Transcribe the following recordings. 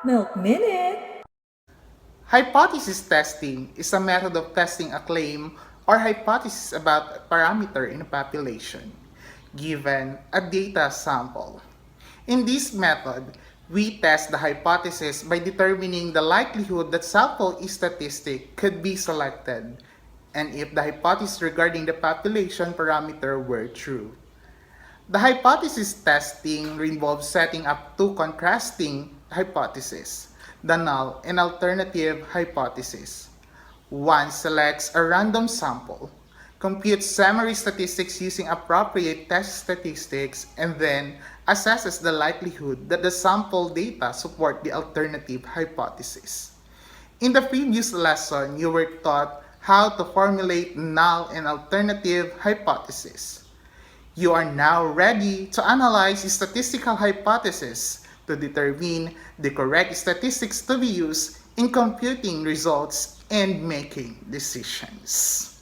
Milk Minute. Hypothesis testing is a method of testing a claim or hypothesis about a parameter in a population, given a data sample. In this method, we test the hypothesis by determining the likelihood that sample statistic could be selected, and if the hypothesis regarding the population parameter were true. The hypothesis testing involves setting up two contrasting hypotheses, the null and alternative hypothesis. One selects a random sample, computes summary statistics using appropriate test statistics, and then assesses the likelihood that the sample data support the alternative hypothesis. In the previous lesson, you were taught how to formulate null and alternative hypothesis. You are now ready to analyze statistical hypotheses to determine the correct statistics to be used in computing results and making decisions.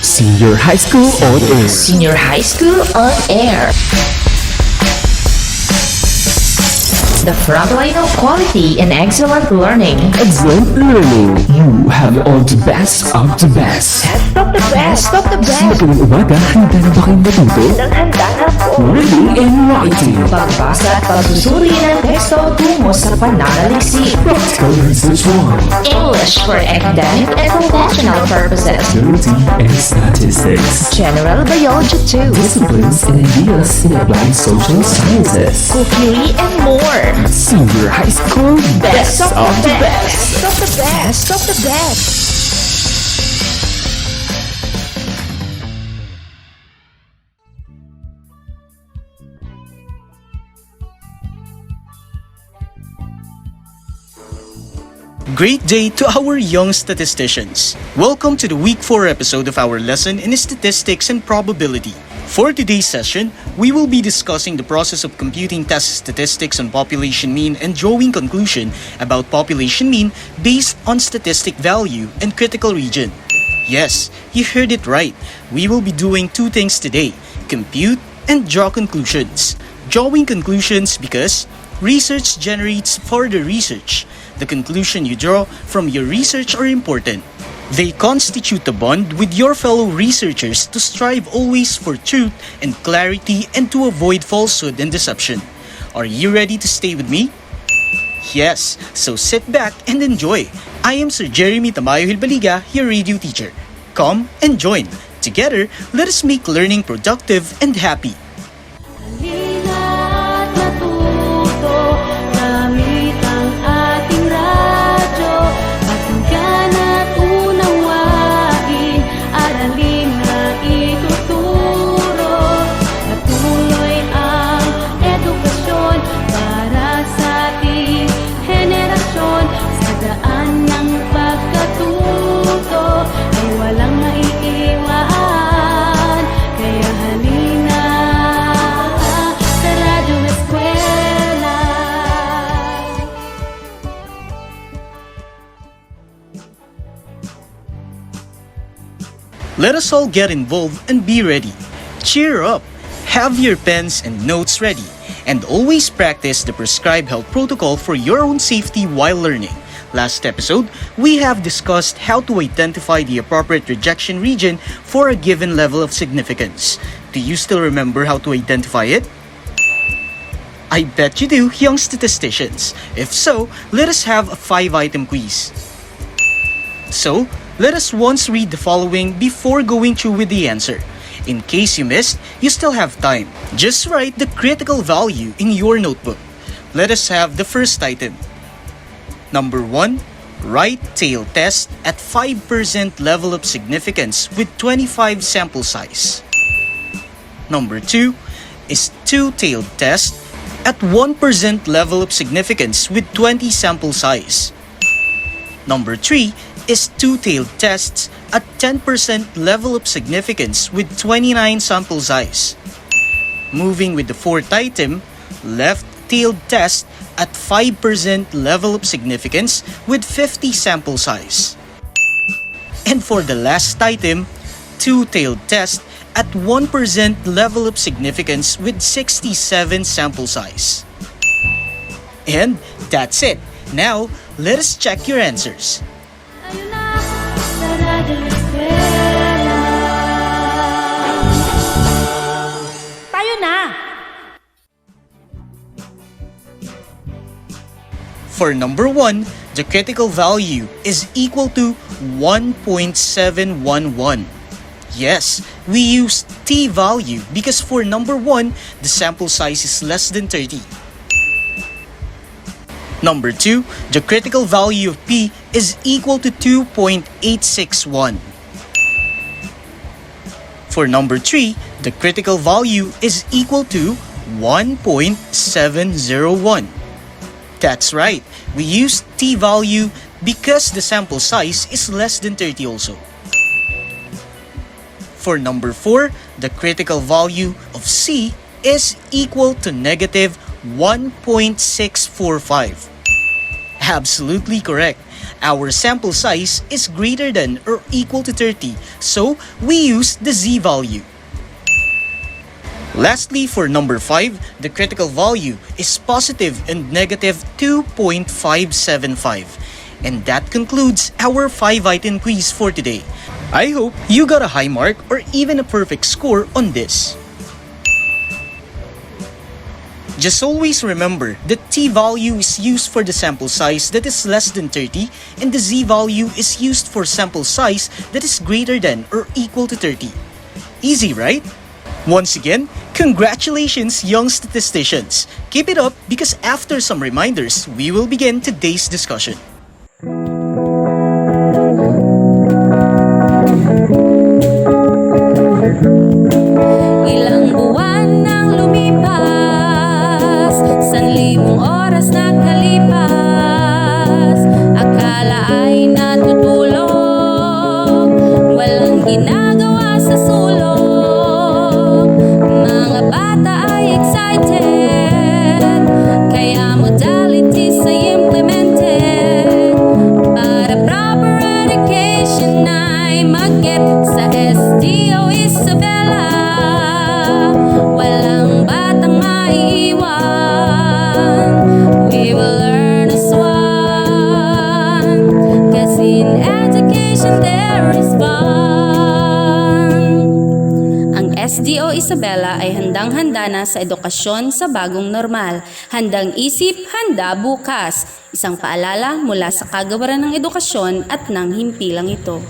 Senior High School on Air. Senior High School on Air. The front line of quality and excellent learning. Excellent learning. You have all the best of the best. Best of the best of the best. Tuwing umaga, handa na ba kayong matuto? Handa na po. Reading and writing. Pagbasa at pagsusuri ng teksto tungo sa pananaliksik. Practical research 1. English for academic and professional purposes. Ability and statistics. General Biology 2. Disciplines and ideas in applied social sciences. Cookery and more. Senior High School, best of the best. Best of the best of the best. Great day to our young statisticians. Welcome to the week 4 episode of our lesson in statistics and probability. For today's session, we will be discussing the process of computing test statistics on population mean and drawing conclusion about population mean based on statistic value and critical region. Yes, you heard it right. We will be doing two things today: compute and draw conclusions. Drawing conclusions because research generates further research. The conclusion you draw from your research are important. They constitute a bond with your fellow researchers to strive always for truth and clarity and to avoid falsehood and deception. Are you ready to stay with me? Yes, so sit back and enjoy. I am Sir Jeremy Tamayo Hilbaliga, your radio teacher. Come and join. Together, let us make learning productive and happy. Halina't matuto gamit ang ating radyo. Pakinggan at unawain, aralin na ituturo. Patuloy ang edukasyon para sa ating henerasyon. Sa daan ng pagkatuto ay walang maiiwan. Kaya halina sa Radyo Eskwela. Let us all get involved and be ready. Cheer up! Have your pens and notes ready, and always practice the prescribed health protocol for your own safety while learning. Last episode, we have discussed how to identify the appropriate rejection region for a given level of significance. Do you still remember how to identify it? I bet you do, young statisticians. If so, let us have a 5-item quiz. So, let us once read the following before going through with the answer. In case you missed, you still have time. Just write the critical value in your notebook. Let us have the first item. Number 1, right tail test at 5% level of significance with 25 sample size. Number 2 is two-tailed test at 1% level of significance with 20 sample size. Number 3 is two-tailed tests at 10% level of significance with 29 sample size. Moving with the fourth item, left-tailed test at 5% level of significance with 50 sample size. And for the last item, two-tailed test at 1% level of significance with 67 sample size. And that's it. Now, let us check your answers. Tayo na sa Radyo Eskwela. Tayo na! For number 1, the critical value is equal to 1.711. Yes, we use t-value because for number 1, the sample size is less than 30. Number 2, the critical value of p is equal to 2.861. For number 3, the critical value is equal to 1.701. That's right, we use t-value because the sample size is less than 30 also. For number 4, the critical value of c is equal to negative 1.645. Absolutely correct. Our sample size is greater than or equal to 30, so we use the z-value. Lastly, for number 5, the critical value is positive and negative 2.575. And that concludes our 5-item quiz for today. I hope you got a high mark or even a perfect score on this. Just always remember that t-value is used for the sample size that is less than 30 and the z-value is used for sample size that is greater than or equal to 30. Easy, right? Once again, congratulations, young statisticians! Keep it up because after some reminders, we will begin today's discussion. Ilang buwan nang lumipas, 1,000 oras nakalipas. Akala ay natutulog, walang ginagawa sa sulok. Mga bata ay excited, kaya modalities ay implemented. Para proper education ay mag-get sa SDO Isabela. Walang batang maiiwan, we will learn as one, 'cause in education there is fun. Ang SDO Isabela ay handang-handa na sa edukasyon sa bagong normal. Handang isip, handa bukas. Isang paalala mula sa Kagawaran ng Edukasyon at ng himpilang ito.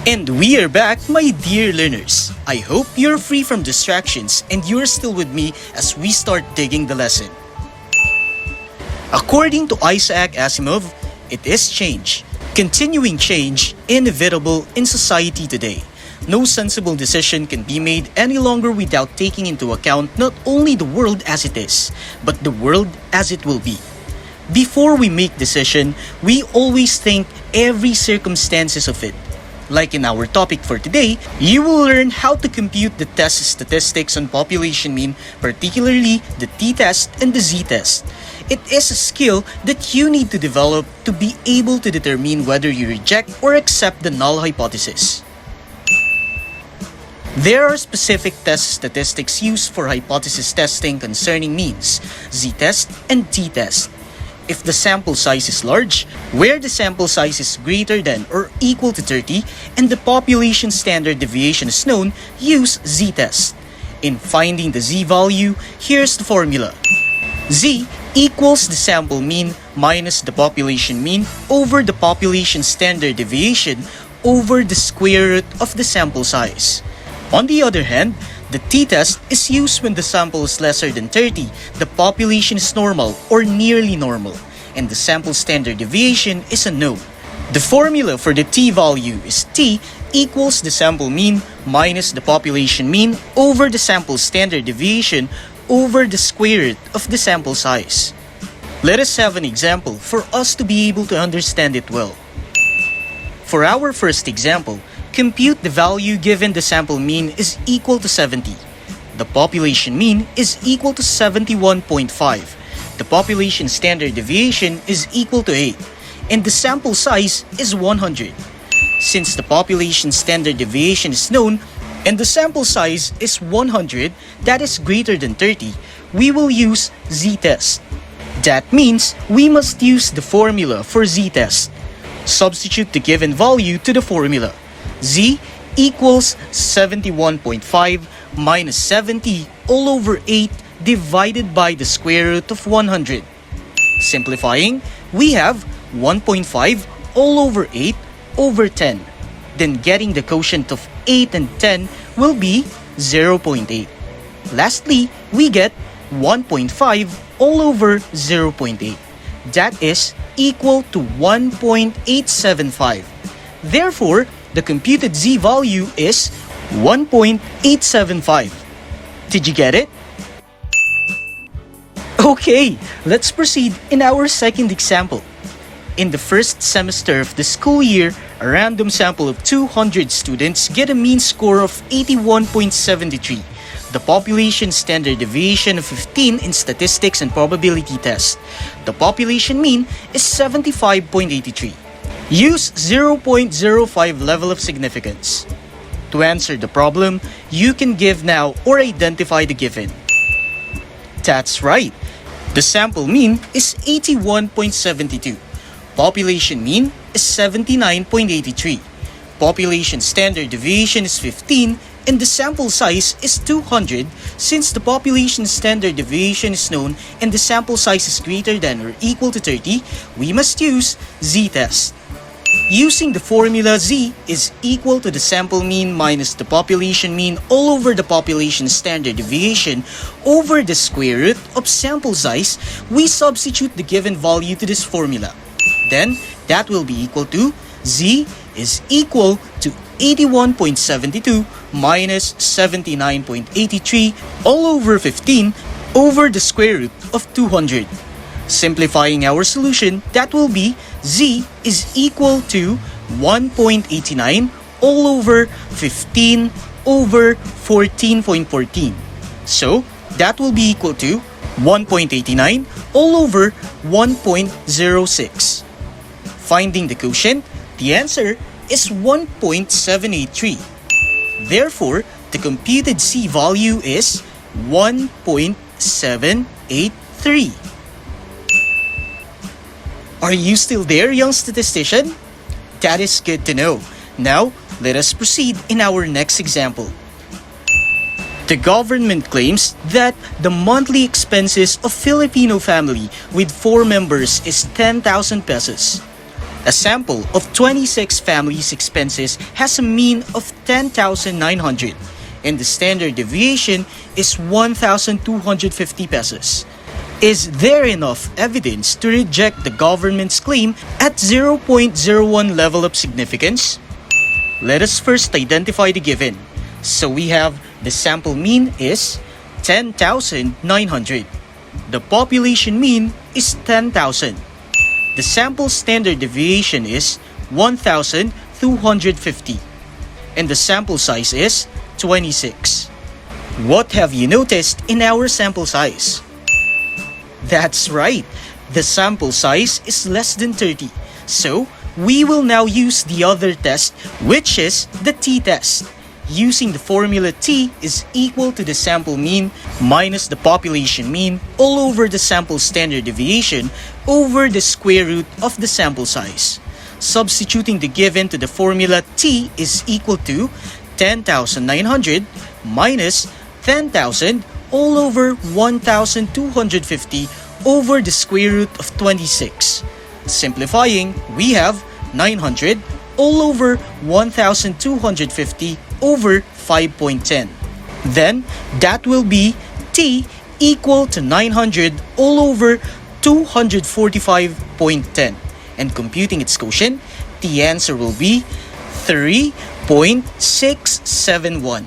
And we are back, my dear learners. I hope you're free from distractions and you're still with me as we start digging the lesson. According to Isaac Asimov, it is change. Continuing change, inevitable in society today. No sensible decision can be made any longer without taking into account not only the world as it is, but the world as it will be. Before we make decision, we always think every circumstances of it. Like in our topic for today, you will learn how to compute the test statistics on population mean, particularly the t-test and the z-test. It is a skill that you need to develop to be able to determine whether you reject or accept the null hypothesis. There are specific test statistics used for hypothesis testing concerning means, z-test and t-test. If the sample size is large, where the sample size is greater than or equal to 30 and the population standard deviation is known, use z-test. In finding the z-value, here's the formula. Z equals the sample mean minus the population mean over the population standard deviation over the square root of the sample size. On the other hand, the t-test is used when the sample is lesser than 30, the population is normal or nearly normal, and the sample standard deviation is unknown. The formula for the t-value is t equals the sample mean minus the population mean over the sample standard deviation over the square root of the sample size. Let us have an example for us to be able to understand it well. For our first example, compute the value given the sample mean is equal to 70. The population mean is equal to 71.5. The population standard deviation is equal to 8. and the sample size is 100. Since the population standard deviation is known and the sample size is 100, that is greater than 30, we will use z-test. That means we must use the formula for z-test. Substitute the given value to the formula. Z equals 71.5 minus 70 all over 8 divided by the square root of 100. Simplifying, we have 1.5 all over 8 over 10. Then getting the quotient of 8 and 10 will be 0.8. Lastly, we get 1.5 all over 0.8. That is equal to 1.875. Therefore, the computed z value is 1.875. Did you get it? Okay, let's proceed in our second example. In the first semester of the school year, a random sample of 200 students get a mean score of 81.73. The population standard deviation of 15 in statistics and probability test. The population mean is 75.83. Use 0.05 level of significance. To answer the problem, you can give now or identify the given. That's right. The sample mean is 81.72. Population mean is 79.83. Population standard deviation is 15 and the sample size is 200. Since the population standard deviation is known and the sample size is greater than or equal to 30, we must use z-test. Using the formula z is equal to the sample mean minus the population mean all over the population standard deviation over the square root of sample size, we substitute the given value to this formula. Then, that will be equal to z is equal to 81.72 minus 79.83 all over 15 over the square root of 200. Simplifying our solution, that will be z is equal to 1.89 all over 15 over 14.14. So, that will be equal to 1.89 all over 1.06. Finding the quotient, the answer is 1.783. Therefore, the computed C value is 1.783. Are you still there, young statistician? That is good to know. Now, let us proceed in our next example. The government claims that the monthly expenses of Filipino family with 4 members is 10,000 pesos. A sample of 26 families' expenses has a mean of 10,900 and the standard deviation is 1,250 pesos. Is there enough evidence to reject the government's claim at 0.01 level of significance? Let us first identify the given. So we have the sample mean is 10,900. The population mean is 10,000. The sample standard deviation is 1,250. And the sample size is 26. What have you noticed in our sample size? That's right, the sample size is less than 30. So, we will now use the other test, which is the t-test. Using the formula t is equal to the sample mean minus the population mean all over the sample standard deviation over the square root of the sample size. Substituting the given to the formula t is equal to 10,900 minus 10,000 all over 1,250 over the square root of 26. Simplifying, we have 900 all over 1,250 over 5.10. Then, that will be t equal to 900 all over 245.10. And computing its quotient, the answer will be 3.671.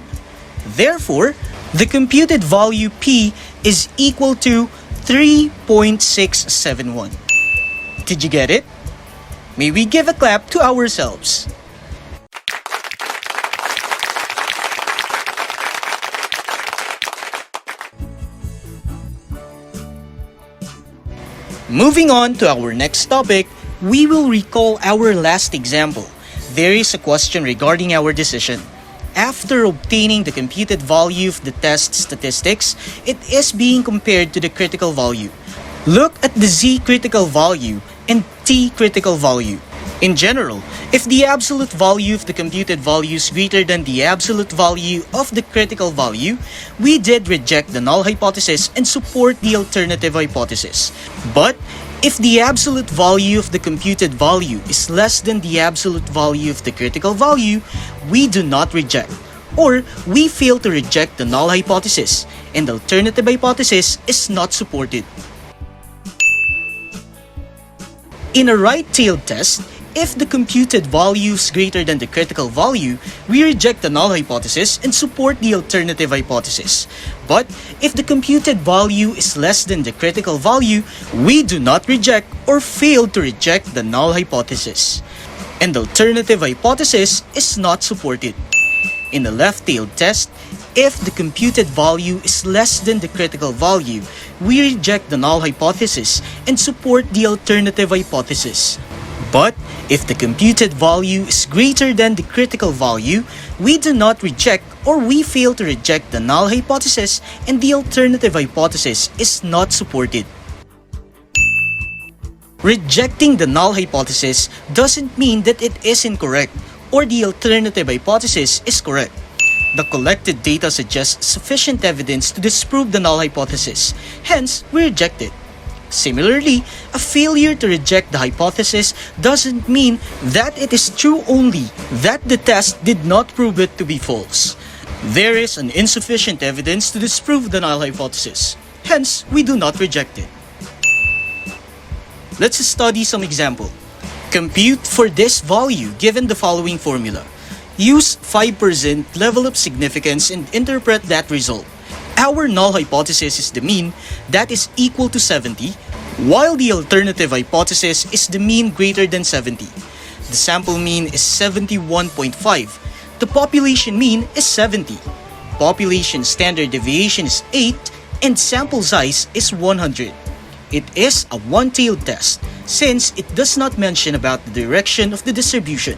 Therefore, the computed value P is equal to 3.671. Did you get it? May we give a clap to ourselves. Moving on to our next topic, We will recall our last example. There is a question regarding our decision. After obtaining the computed value of the test statistics, it is being compared to the critical value. Look at the Z critical value and T critical value. In general, if the absolute value of the computed value is greater than the absolute value of the critical value, we did reject the null hypothesis and support the alternative hypothesis. But if the absolute value of the computed value is less than the absolute value of the critical value, we do not reject, or we fail to reject the null hypothesis, and the alternative hypothesis is not supported. In a right-tailed test, if the computed value is greater than the critical value, we reject the null hypothesis and support the alternative hypothesis. But if the computed value is less than the critical value, we do not reject or fail to reject the null hypothesis. And the alternative hypothesis is not supported. In the left-tailed test, if the computed value is less than the critical value, we reject the null hypothesis and support the alternative hypothesis. But if the computed value is greater than the critical value, we do not reject or we fail to reject the null hypothesis and the alternative hypothesis is not supported. Rejecting the null hypothesis doesn't mean that it is incorrect or the alternative hypothesis is correct. The collected data suggests sufficient evidence to disprove the null hypothesis, hence we reject it. Similarly, a failure to reject the hypothesis doesn't mean that it is true, only that the test did not prove it to be false. There is an insufficient evidence to disprove the null hypothesis, hence we do not reject it. Let's study some example. Compute for this value given the following formula. Use 5% level of significance and interpret that result. Our null hypothesis is the mean, that is equal to 70, while the alternative hypothesis is the mean greater than 70. The sample mean is 71.5. The population mean is 70. Population standard deviation is 8 and sample size is 100. It is a one-tailed test since it does not mention about the direction of the distribution.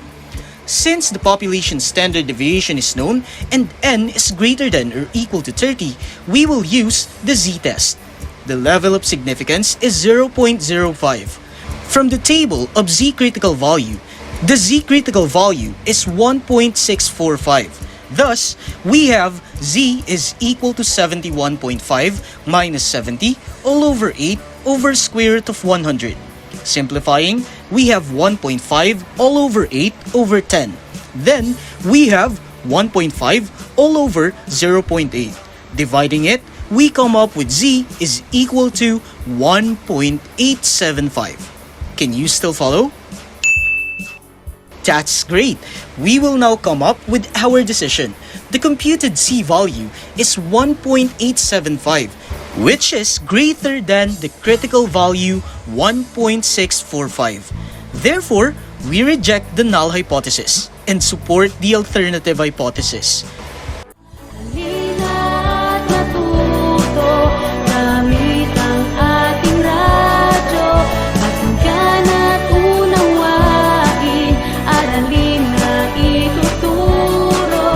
Since the population standard deviation is known and n is greater than or equal to 30, we will use the z-test. The level of significance is 0.05. From the table of z-critical value, the z-critical value is 1.645. Thus, we have z is equal to 71.5 minus 70 all over 8 over square root of 100. Simplifying, we have 1.5 all over 8 over 10. Then, we have 1.5 all over 0.8. Dividing it, we come up with z is equal to 1.875. Can you still follow? That's great! We will now come up with our decision. The computed z value is 1.875, which is greater than the critical value 1.645. Therefore, we reject the null hypothesis and support the alternative hypothesis. Halina't matuto gamit ang ating radyo. Pakinggan at unawain, aralin na ituturo.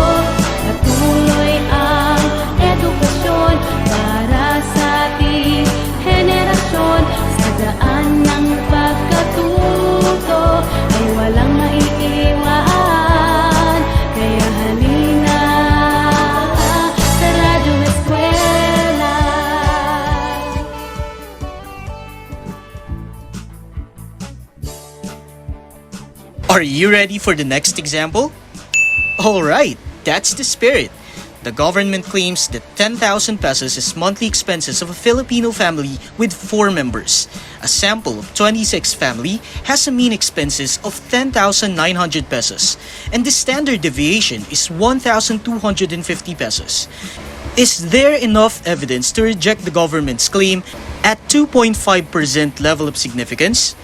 Patuloy ang edukasyon para sa ating henerasyon. Sa daan ng pagkatuto ay walang maiiwan. Kaya halina sa Radyo Eskwela. Are you ready for the next example? Alright, that's the spirit. The government claims that 10,000 pesos is monthly expenses of a Filipino family with 4 members. A sample of 26 family has a mean expenses of 10,900 pesos and the standard deviation is 1,250 pesos. Is there enough evidence to reject the government's claim at 2.5% level of significance?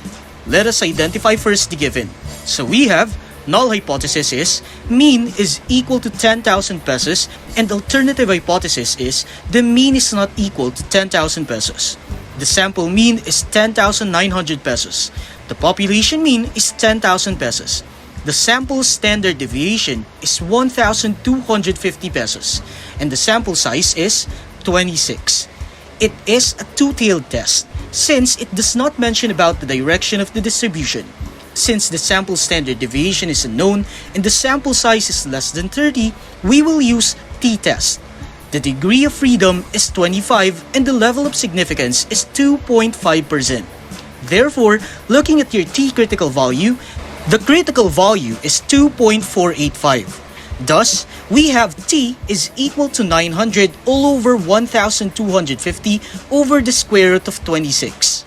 Let us identify first the given. So we have null hypothesis is mean is equal to 10,000 pesos and alternative hypothesis is the mean is not equal to 10,000 pesos. The sample mean is 10,900 pesos. The population mean is 10,000 pesos. The sample standard deviation is 1,250 pesos. And the sample size is 26. It is a two-tailed test since it does not mention about the direction of the distribution. Since the sample standard deviation is unknown and the sample size is less than 30, we will use t-test. The degree of freedom is 25 and the level of significance is 2.5%. Therefore, looking at your t-critical value, the critical value is 2.485. Thus, we have t is equal to 900 all over 1,250 over the square root of 26.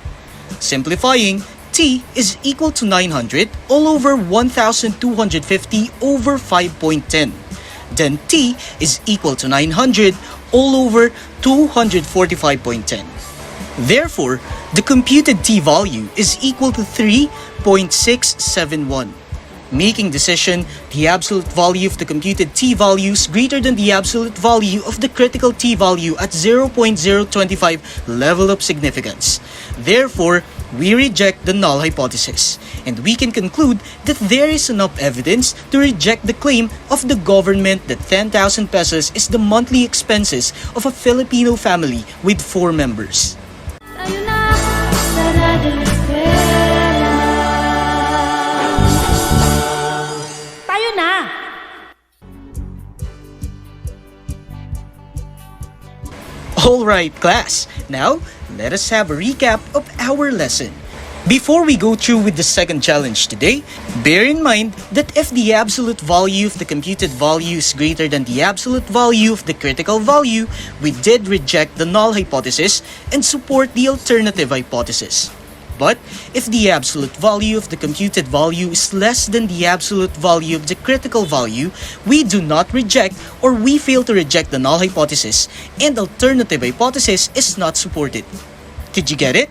Simplifying, t is equal to 900 all over 1,250 over 5.10. Then t is equal to 900 all over 245.10. Therefore, the computed t value is equal to 3.671. Making decision, the absolute value of the computed t value is greater than the absolute value of the critical t value at 0.025 level of significance. Therefore, we reject the null hypothesis, and we can conclude that there is enough evidence to reject the claim of the government that 10,000 pesos is the monthly expenses of a Filipino family with 4 members. Tayo na sa Radyo Eskwela. Tayo na! Alright class, now let us have a recap of our lesson. Before we go through with the second challenge today, bear in mind that if the absolute value of the computed value is greater than the absolute value of the critical value, we did reject the null hypothesis and support the alternative hypothesis. But if the absolute value of the computed value is less than the absolute value of the critical value, we do not reject or we fail to reject the null hypothesis and alternative hypothesis is not supported. Did you get it?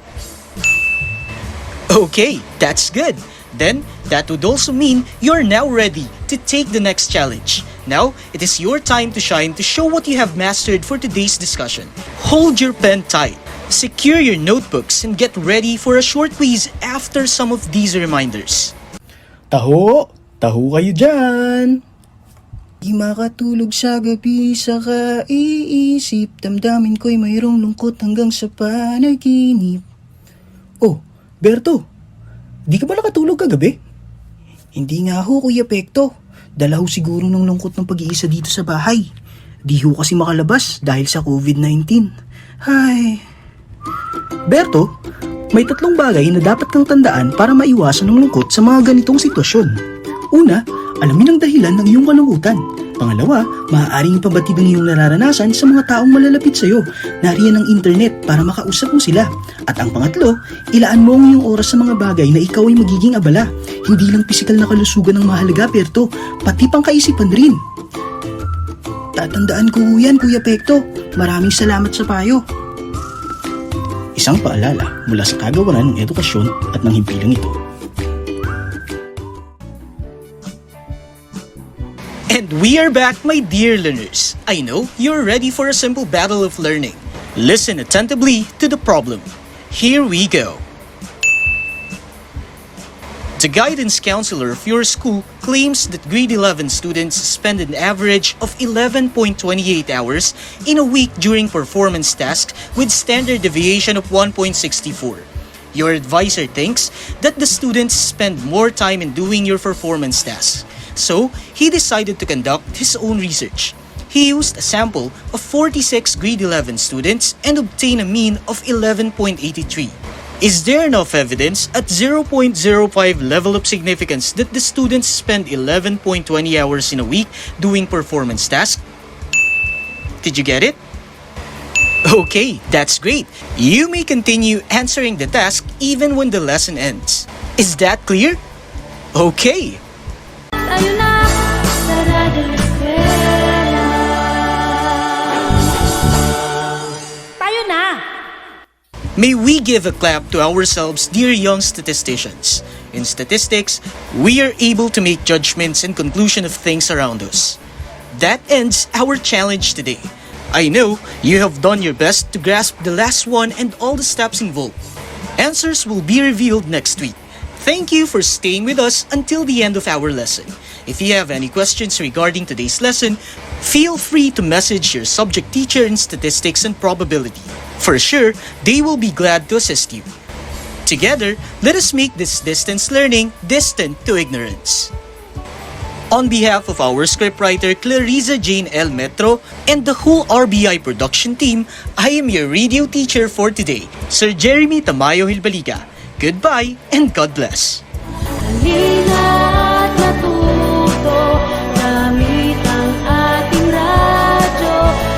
Okay, that's good. Then, that would also mean you're now ready to take the next challenge. Now, it is your time to shine to show what you have mastered for today's discussion. Hold your pen tight, secure your notebooks, and get ready for a short quiz after some of these reminders. Taho! Taho kayo dyan! Di makatulog sa gabi sa kaiisip, damdamin ko'y mayroong lungkot hanggang sa panaginip. Oh, Berto, di ka ba nakatulog kagabi? Hindi nga ho, Kuya Pekto. Dala ho siguro ng lungkot ng pag-iisa dito sa bahay. Di ho kasi makalabas dahil sa COVID-19. Ay... Berto, may 3 bagay na dapat kang tandaan para maiwasan ng lungkot sa mga ganitong sitwasyon. Una, alamin ang dahilan ng iyong kalungkutan. Pangalawa, maaaring ipabatid ang iyong nararanasan sa mga taong malalapit sa iyo. Nariyan ang internet para makausap mo sila. At ang pangatlo, ilaan mo ang iyong oras sa mga bagay na ikaw ay magiging abala. Hindi lang pisikal na kalusugan ang mahalaga, Berto, pati pang kaisipan rin. Tatandaan ko yan, Kuya Pekto. Maraming salamat sa payo. Isang paalala mula sa kagawaran ng edukasyon at ng himpilang ito. And we are back, my dear learners. I know you're ready for a simple battle of learning. Listen attentively to the problem. Here we go. The guidance counselor of your school claims that grade 11 students spend an average of 11.28 hours in a week during performance tasks with standard deviation of 1.64. Your advisor thinks that the students spend more time in doing your performance tasks. So, he decided to conduct his own research. He used a sample of 46 grade 11 students and obtained a mean of 11.83. Is there enough evidence at 0.05 level of significance that the students spend 11.20 hours in a week doing performance tasks? Did you get it? Okay, that's great. You may continue answering the task even when the lesson ends. Is that clear? Okay. Tayo na sa Radyo Eskwela. Tayo na! May we give a clap to ourselves, dear young statisticians. In statistics, we are able to make judgments and conclusion of things around us. That ends our challenge today. I know you have done your best to grasp the last one and all the steps involved. Answers will be revealed next week. Thank you for staying with us until the end of our lesson. If you have any questions regarding today's lesson, feel free to message your subject teacher in statistics and probability. For sure, they will be glad to assist you. Together, let us make this distance learning distant to ignorance. On behalf of our scriptwriter Clarissa Jane L. Metro and the whole RBI production team, I am your radio teacher for today, Sir Jeremy Tamayo Hilbaliga. Goodbye and God bless. Halina't matuto gamit ang ating radyo.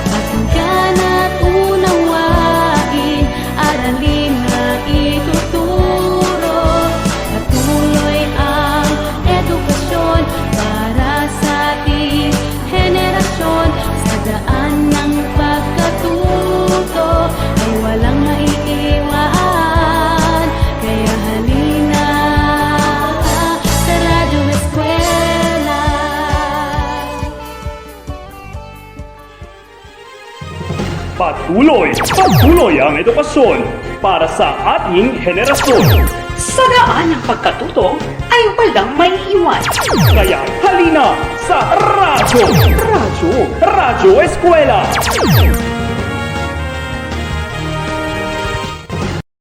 Pakinggan at unawain, aralin na ituturo. Patuloy ang edukasyon para sa ating henerasyon. Sa daan ng pagkatuto ay walang maiiwan. Kaya halina sa Radyo Eskwela. Patuloy ang edukasyon para sa ating henerasyon. Sa daan ng pagkatuto ay walang maiiwan. Kaya halina sa Radyo Eskwela!